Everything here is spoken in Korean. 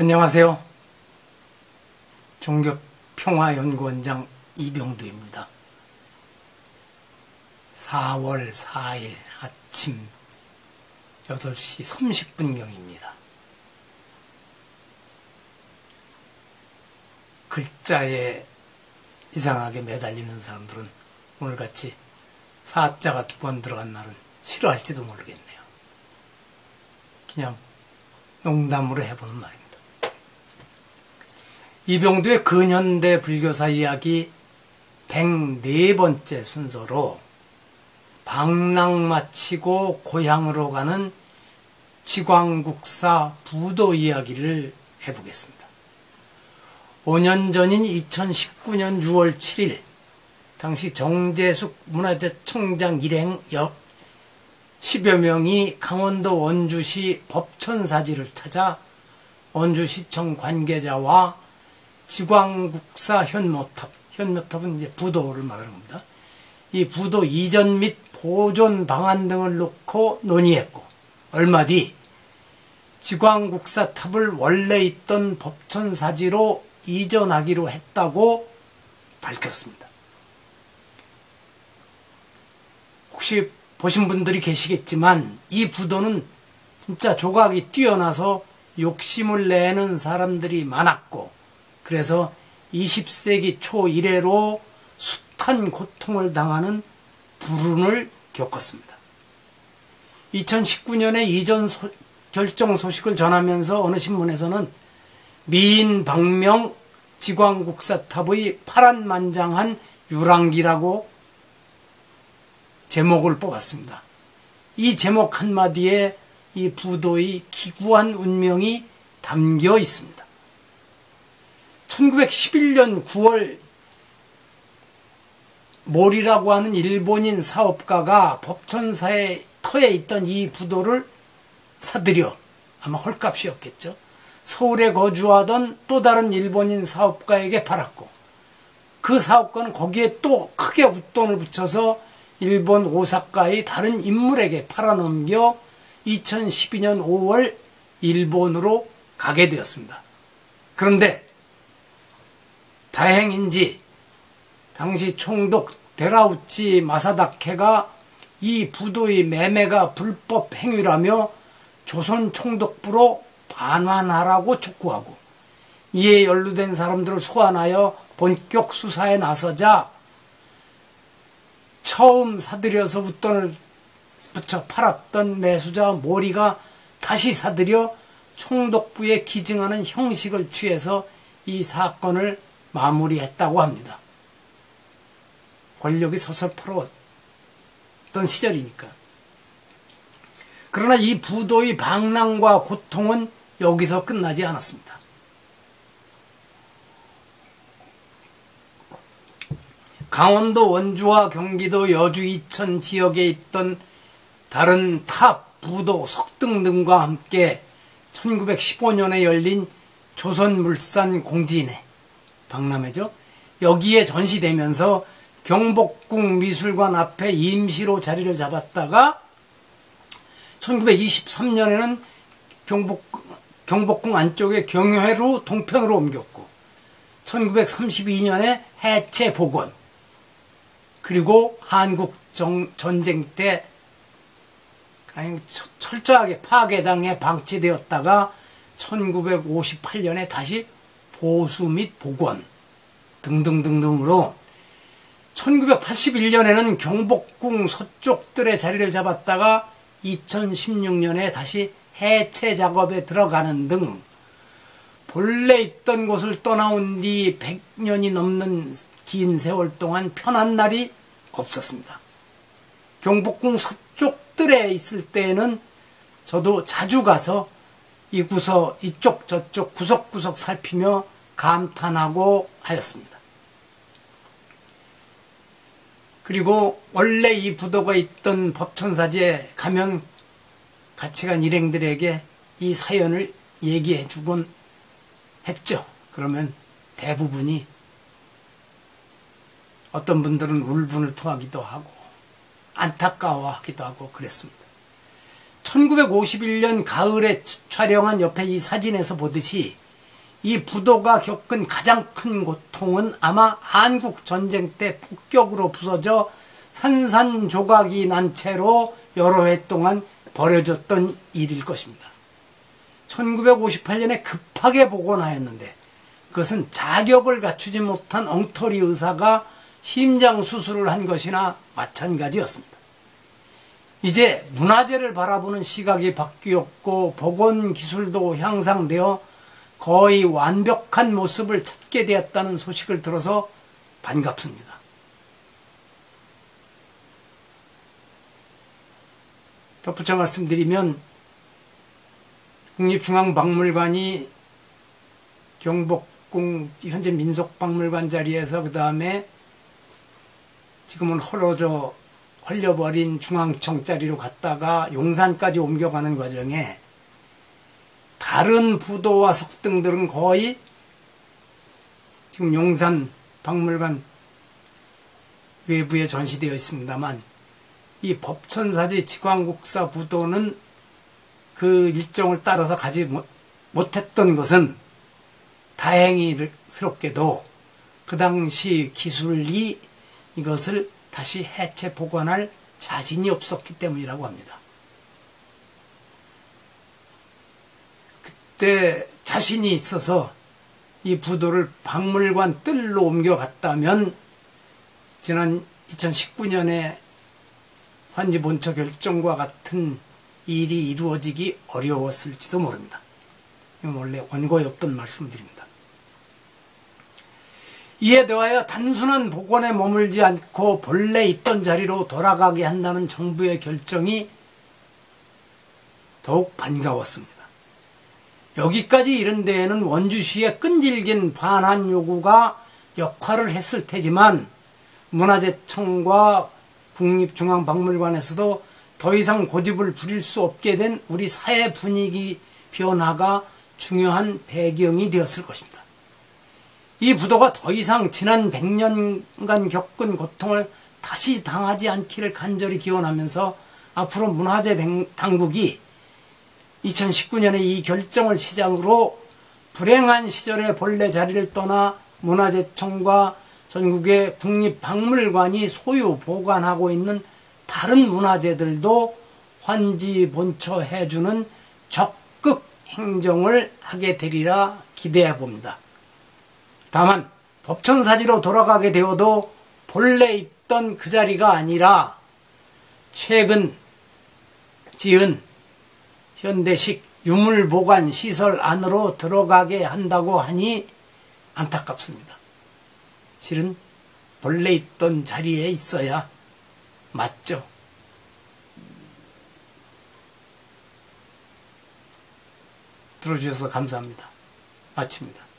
안녕하세요. 종교평화연구원장 이병두입니다. 4월 4일 아침 8시 30분경입니다. 글자에 이상하게 매달리는 사람들은 오늘같이 사자가 2번 들어간 날은 싫어할지도 모르겠네요. 그냥 농담으로 해보는 말입니다. 이병두의 근현대 불교사 이야기 104번째 순서로 방랑 마치고 고향으로 가는 지광국사 부도 이야기를 해보겠습니다. 5년 전인 2019년 6월 7일 당시 정재숙 문화재청장 일행 10여 명이 강원도 원주시 법천사지를 찾아 원주시청 관계자와 지광국사 현모탑은 이제 부도를 말하는 겁니다. 이 부도 이전 및 보존 방안 등을 놓고 논의했고, 얼마 뒤 지광국사 탑을 원래 있던 법천사지로 이전하기로 했다고 밝혔습니다. 혹시 보신 분들이 계시겠지만 이 부도는 진짜 조각이 뛰어나서 욕심을 내는 사람들이 많았고, 그래서 20세기 초 이래로 숱한 고통을 당하는 불운을 겪었습니다. 2019년에 이전 결정 소식을 전하면서 어느 신문에서는 미인 박명 지광국사탑의 파란만장한 유랑기라고 제목을 뽑았습니다. 이 제목 한마디에 이 부도의 기구한 운명이 담겨 있습니다. 1911년 9월 모리라고 하는 일본인 사업가가 법천사의 터에 있던 이 부도를 사들여, 아마 헐값이었겠죠, 서울에 거주하던 또 다른 일본인 사업가에게 팔았고, 그 사업가는 거기에 또 크게 웃돈을 붙여서 일본 오사카의 다른 인물에게 팔아넘겨 2012년 5월 일본으로 가게 되었습니다. 그런데 다행인지 당시 총독 데라우치 마사다케가 이 부도의 매매가 불법 행위라며 조선 총독부로 반환하라고 촉구하고, 이에 연루된 사람들을 소환하여 본격 수사에 나서자 처음 사들여서 웃돈을 붙여 팔았던 매수자 모리가 다시 사들여 총독부에 기증하는 형식을 취해서 이 사건을 마무리했다고 합니다. 권력이 서슬퍼러웠던 시절이니까. 그러나 이 부도의 방랑과 고통은 여기서 끝나지 않았습니다. 강원도 원주와 경기도 여주 이천 지역에 있던 다른 탑, 부도, 석등 등과 함께 1915년에 열린 조선물산 공지인회, 박람회죠, 여기에 전시되면서 경복궁 미술관 앞에 임시로 자리를 잡았다가 1923년에는 경복궁 안쪽에 경회로 동편으로 옮겼고, 1932년에 해체 복원, 그리고 한국 전쟁 때 철저하게 파괴당해 방치되었다가 1958년에 다시 보수 및 복원 등등등등으로 1981년에는 경복궁 서쪽들의 자리를 잡았다가 2016년에 다시 해체 작업에 들어가는 등 본래 있던 곳을 떠나온 뒤 100년이 넘는 긴 세월 동안 편한 날이 없었습니다. 경복궁 서쪽들에 있을 때에는 저도 자주 가서 이 구석 이쪽 저쪽 구석구석 살피며 감탄하고 하였습니다. 그리고 원래 이 부도가 있던 법천사지에 가면 같이 간 일행들에게 이 사연을 얘기해 주곤 했죠. 그러면 대부분이 어떤 분들은 울분을 토하기도 하고 안타까워하기도 하고 그랬습니다. 1951년 가을에 촬영한 옆에 이 사진에서 보듯이 이 부도가 겪은 가장 큰 고통은 아마 한국 전쟁 때 폭격으로 부서져 산산조각이 난 채로 여러 해 동안 버려졌던 일일 것입니다. 1958년에 급하게 복원하였는데 그것은 자격을 갖추지 못한 엉터리 의사가 심장 수술을 한 것이나 마찬가지였습니다. 이제 문화재를 바라보는 시각이 바뀌었고 복원 기술도 향상되어 거의 완벽한 모습을 찾게 되었다는 소식을 들어서 반갑습니다. 덧붙여 말씀드리면 국립중앙박물관이 경복궁 현재 민속박물관 자리에서 그 다음에 지금은 헐려버린 중앙청 자리로 갔다가 용산까지 옮겨가는 과정에 다른 부도와 석등들은 거의 지금 용산 박물관 외부에 전시되어 있습니다만 이 법천사지 지광국사 부도는 그 일정을 따라서 가지 못했던 것은 다행스럽게도 그 당시 기술이 이것을 다시 해체 복원할 자신이 없었기 때문이라고 합니다. 그때 자신이 있어서 이 부도를 박물관 뜰로 옮겨갔다면 지난 2019년에 환지 본처 결정과 같은 일이 이루어지기 어려웠을지도 모릅니다. 이건 원래 원고에 없던 말씀드립니다. 이에 더하여 단순한 복원에 머물지 않고 본래 있던 자리로 돌아가게 한다는 정부의 결정이 더욱 반가웠습니다. 여기까지 이른 데에는 원주시의 끈질긴 반환 요구가 역할을 했을 테지만 문화재청과 국립중앙박물관에서도 더 이상 고집을 부릴 수 없게 된 우리 사회 분위기 변화가 중요한 배경이 되었을 것입니다. 이 부도가 더 이상 지난 100년간 겪은 고통을 다시 당하지 않기를 간절히 기원하면서 앞으로 문화재 당국이 2019년에 이 결정을 시작으로 불행한 시절의 본래 자리를 떠나 문화재청과 전국의 국립박물관이 소유 보관하고 있는 다른 문화재들도 환지 본처해주는 적극 행정을 하게 되리라 기대해 봅니다. 다만 법천사지로 돌아가게 되어도 본래 있던 그 자리가 아니라 최근 지은 현대식 유물보관 시설 안으로 들어가게 한다고 하니 안타깝습니다. 실은 본래 있던 자리에 있어야 맞죠. 들어주셔서 감사합니다. 마칩니다.